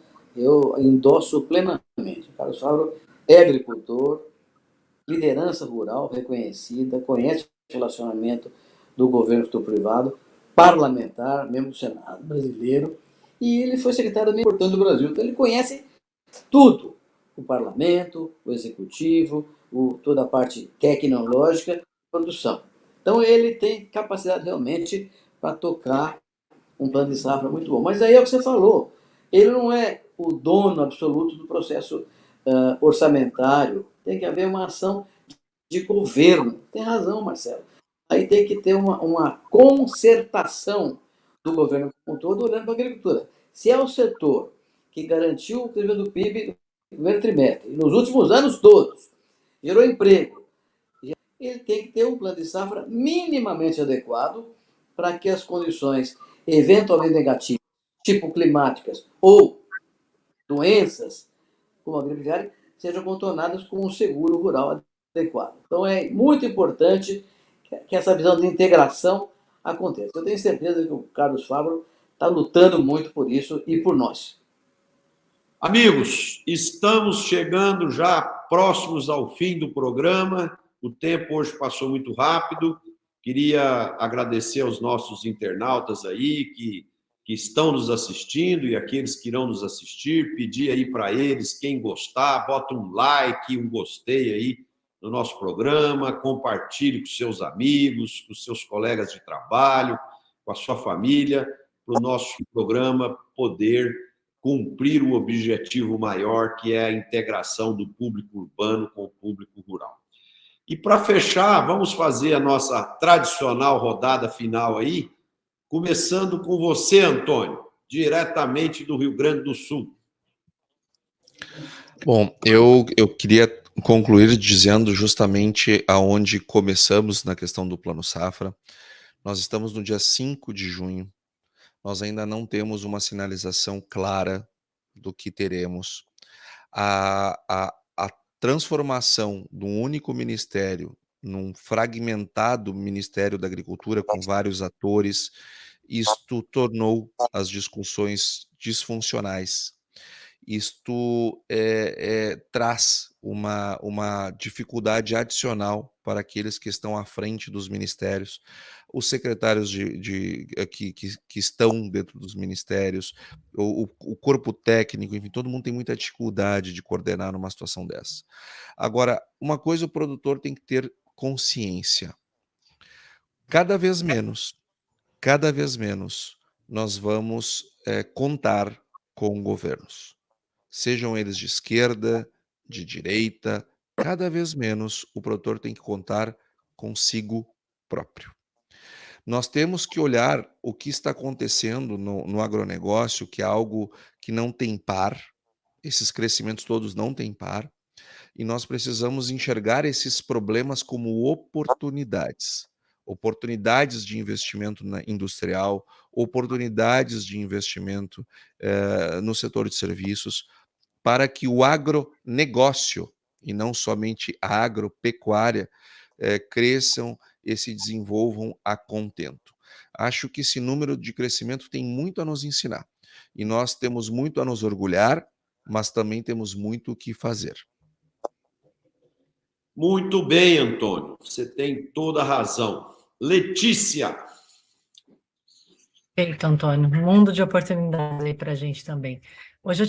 endosso plenamente. O Carlos Fávaro é agricultor, liderança rural reconhecida, conhece o relacionamento do governo com o privado, parlamentar, membro do Senado brasileiro, e ele foi secretário meio importante do Brasil. Então ele conhece tudo, o parlamento, o executivo, toda a parte tecnológica, produção. Então ele tem capacidade realmente para tocar um plano de safra muito bom. Mas aí é o que você falou, ele não é o dono absoluto do processo orçamentário, tem que haver uma ação de governo. Tem razão, Marcelo. Aí tem que ter uma concertação do governo como um todo, olhando para a agricultura. Se é o setor que garantiu o crescimento do PIB no primeiro trimestre, e nos últimos anos todos, gerou emprego, ele tem que ter um plano de safra minimamente adequado para que as condições eventualmente negativas, tipo climáticas ou doenças, como a gripe aviária, sejam contornadas com um seguro rural adequado. Então é muito importante que essa visão de integração aconteça. Eu tenho certeza que o Carlos Fávaro está lutando muito por isso e por nós. Amigos, estamos chegando já próximos ao fim do programa. O tempo hoje passou muito rápido. Queria agradecer aos nossos internautas aí que estão nos assistindo e aqueles que irão nos assistir. Pedir aí para eles, quem gostar, bota um like, um gostei aí no nosso programa, compartilhe com seus amigos, com seus colegas de trabalho, com a sua família, para o nosso programa poder cumprir o objetivo maior, que é a integração do público urbano com o público rural. E para fechar, vamos fazer a nossa tradicional rodada final aí, começando com você, Antônio, diretamente do Rio Grande do Sul. Bom, eu queria concluir dizendo justamente aonde começamos na questão do Plano Safra. Nós estamos no dia 5 de junho. Nós ainda não temos uma sinalização clara do que teremos. A transformação de um único ministério num fragmentado Ministério da Agricultura com vários atores, isto tornou as discussões disfuncionais. Isto traz uma dificuldade adicional para aqueles que estão à frente dos ministérios, os secretários que estão dentro dos ministérios, o corpo técnico, enfim, todo mundo tem muita dificuldade de coordenar numa situação dessa. Agora, uma coisa o produtor tem que ter consciência. Cada vez menos, nós vamos contar com governos. Sejam eles de esquerda, de direita, cada vez menos o produtor tem que contar consigo próprio. Nós temos que olhar o que está acontecendo no agronegócio, que é algo que não tem par, esses crescimentos todos não têm par, e nós precisamos enxergar esses problemas como oportunidades. Oportunidades de investimento industrial, oportunidades de investimento no setor de serviços, para que o agronegócio, e não somente a agropecuária, cresçam e se desenvolvam a contento. Acho que esse número de crescimento tem muito a nos ensinar. E nós temos muito a nos orgulhar, mas também temos muito o que fazer. Muito bem, Antônio. Você tem toda a razão. Letícia. Perfeito, Antônio. Um mundo de oportunidades aí para a gente também. Hoje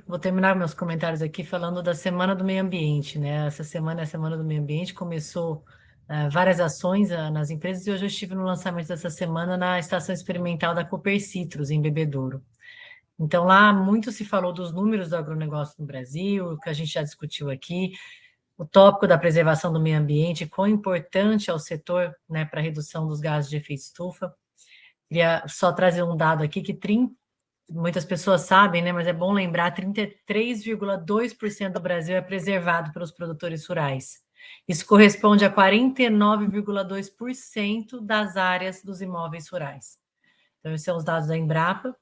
vou terminar meus comentários aqui falando da Semana do Meio Ambiente, né? Essa semana é a Semana do Meio Ambiente, começou várias ações nas empresas e hoje eu estive no lançamento dessa semana na Estação Experimental da Cooper Citrus, em Bebedouro. Então lá muito se falou dos números do agronegócio no Brasil, o que a gente já discutiu aqui, o tópico da preservação do meio ambiente, quão importante é o setor, né, para a redução dos gases de efeito estufa. Queria só trazer um dado aqui que muitas pessoas sabem, né, mas é bom lembrar, 33,2% do Brasil é preservado pelos produtores rurais. Isso corresponde a 49,2% das áreas dos imóveis rurais. Então, esses são os dados da Embrapa.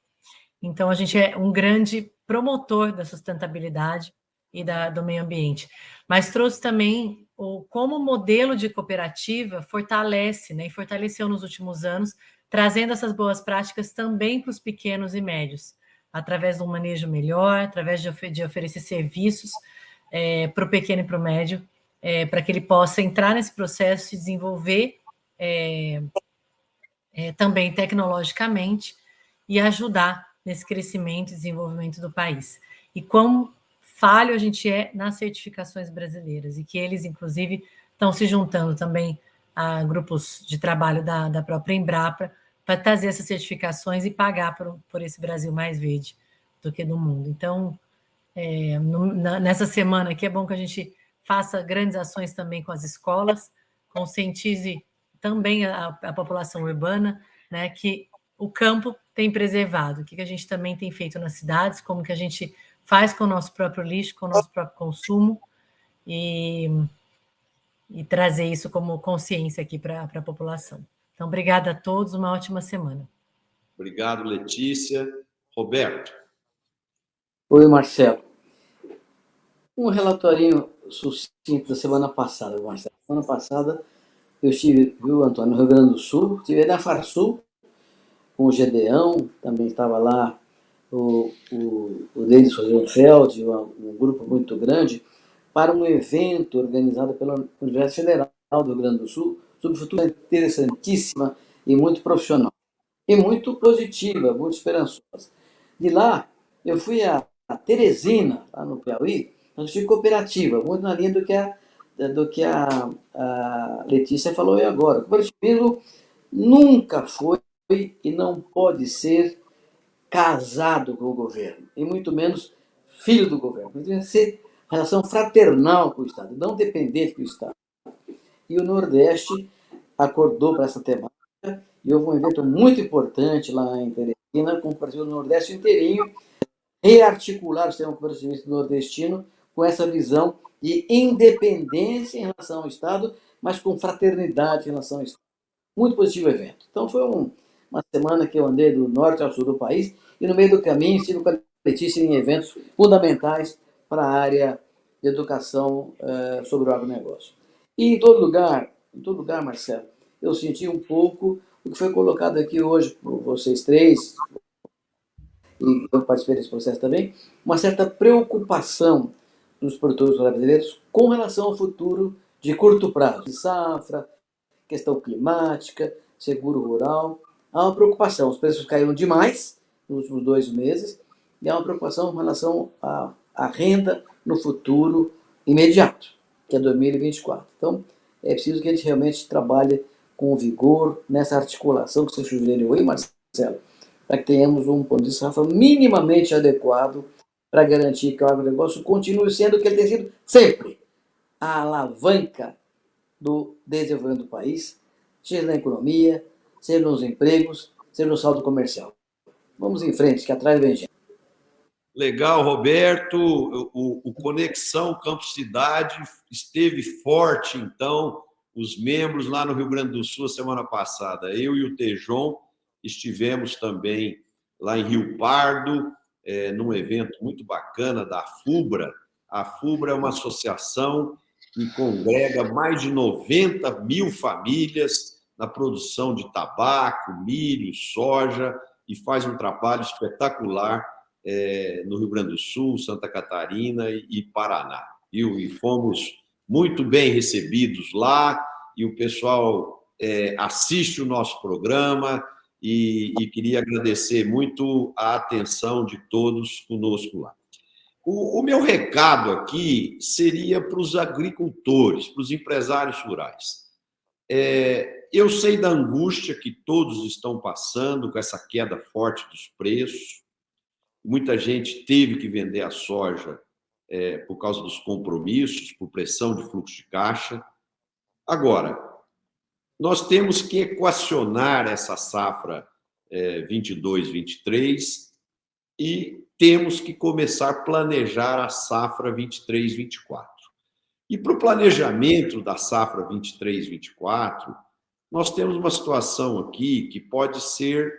Então, a gente é um grande promotor da sustentabilidade e do meio ambiente. Mas trouxe também como o modelo de cooperativa fortalece, né, e fortaleceu nos últimos anos, trazendo essas boas práticas também para os pequenos e médios, através de um manejo melhor, através de oferecer serviços para o pequeno e para o médio, para que ele possa entrar nesse processo e desenvolver também tecnologicamente e ajudar nesse crescimento e desenvolvimento do país. E quão falho a gente é nas certificações brasileiras, e que eles, inclusive, estão se juntando também a grupos de trabalho da própria Embrapa para trazer essas certificações e pagar por esse Brasil mais verde do que do mundo. Então, nessa semana aqui é bom que a gente faça grandes ações também com as escolas, conscientize também a população urbana, né, que o campo tem preservado, o que a gente também tem feito nas cidades, como que a gente faz com o nosso próprio lixo, com o nosso próprio consumo, e trazer isso como consciência aqui para a população. Então, obrigada a todos, uma ótima semana. Obrigado, Letícia. Roberto. Oi, Marcelo. Um relatorinho sucinto da semana passada, Marcelo. Semana passada eu estive, viu, Antônio, no Rio Grande do Sul, estive na Farsul, com o Gedeão, também estava lá o Denis Rosenfeld, um grupo muito grande, para um evento organizado pela Universidade Federal do Rio Grande do Sul, sobre futuro interessantíssima e muito profissional. E muito positiva, muito esperançosa. De lá, eu fui a Teresina, lá no Piauí, uma cooperativa, muito na linha do que a Letícia falou aí agora. O cooperativismo nunca foi e não pode ser casado com o governo, e muito menos filho do governo. Tem que ser relação fraternal com o Estado, não dependente do Estado. E o Nordeste acordou para essa temática, e houve um evento muito importante lá em Teresina, com o Partido do Nordeste inteirinho, rearticular o sistema cooperativista nordestino com essa visão de independência em relação ao Estado, mas com fraternidade em relação ao Estado. Muito positivo o evento. Então, foi uma semana que eu andei do norte ao sul do país, e no meio do caminho estive com a Letícia em eventos fundamentais para a área de educação sobre o agronegócio. E em todo lugar, Marcelo, eu senti um pouco o que foi colocado aqui hoje por vocês três, e eu participei desse processo também, uma certa preocupação dos produtores brasileiros com relação ao futuro de curto prazo, de safra, questão climática, seguro rural. Há uma preocupação, os preços caíram demais nos últimos 2 meses, e há uma preocupação em relação à renda no futuro imediato, que é 2024. Então, é preciso que a gente realmente trabalhe com vigor nessa articulação que você sugeriu aí, Marcelo, para que tenhamos um ponto de safra minimamente adequado para garantir que o agronegócio continue sendo o que ele tem sido sempre, a alavanca do desenvolvimento do país, seja na economia, seja nos empregos, seja no saldo comercial. Vamos em frente, que atrás vem gente. Legal, Roberto. O Conexão Campos Cidade esteve forte, então, os membros lá no Rio Grande do Sul a semana passada. Eu e o Tejon estivemos também lá em Rio Pardo, num evento muito bacana da FUBRA. A FUBRA é uma associação que congrega mais de 90 mil famílias na produção de tabaco, milho, soja, e faz um trabalho espetacular no Rio Grande do Sul, Santa Catarina e Paraná. E fomos muito bem recebidos lá, e o pessoal assiste o nosso programa, e queria agradecer muito a atenção de todos conosco lá. O meu recado aqui seria para os agricultores, para os empresários rurais. Eu sei da angústia que todos estão passando com essa queda forte dos preços. Muita gente teve que vender a soja por causa dos compromissos, por pressão de fluxo de caixa. Agora, nós temos que equacionar essa safra 22-23 e temos que começar a planejar a safra 23-24. E para o planejamento da safra 23-24, nós temos uma situação aqui que pode ser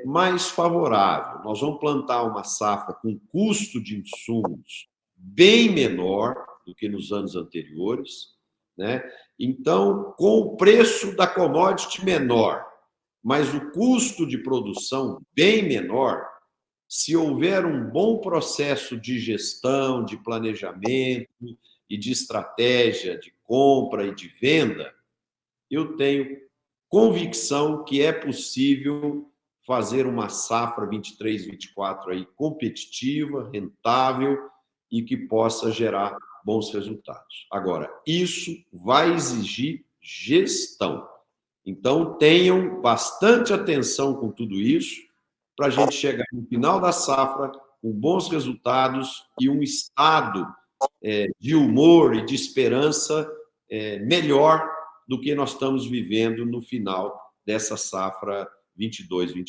mais favorável. Nós vamos plantar uma safra com custo de insumos bem menor do que nos anos anteriores, né? Então, com o preço da commodity menor, mas o custo de produção bem menor, se houver um bom processo de gestão, de planejamento e de estratégia de compra e de venda, eu tenho convicção que é possível fazer uma safra 23-24 aí competitiva, rentável e que possa gerar bons resultados. Agora, isso vai exigir gestão. Então, tenham bastante atenção com tudo isso para a gente chegar no final da safra com bons resultados e um estado de humor e de esperança melhor do que nós estamos vivendo no final dessa safra 22-23.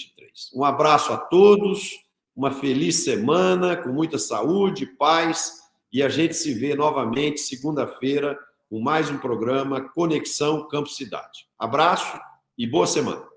Um abraço a todos, uma feliz semana, com muita saúde, paz, e a gente se vê novamente segunda-feira com mais um programa Conexão Campo Cidade. Abraço e boa semana.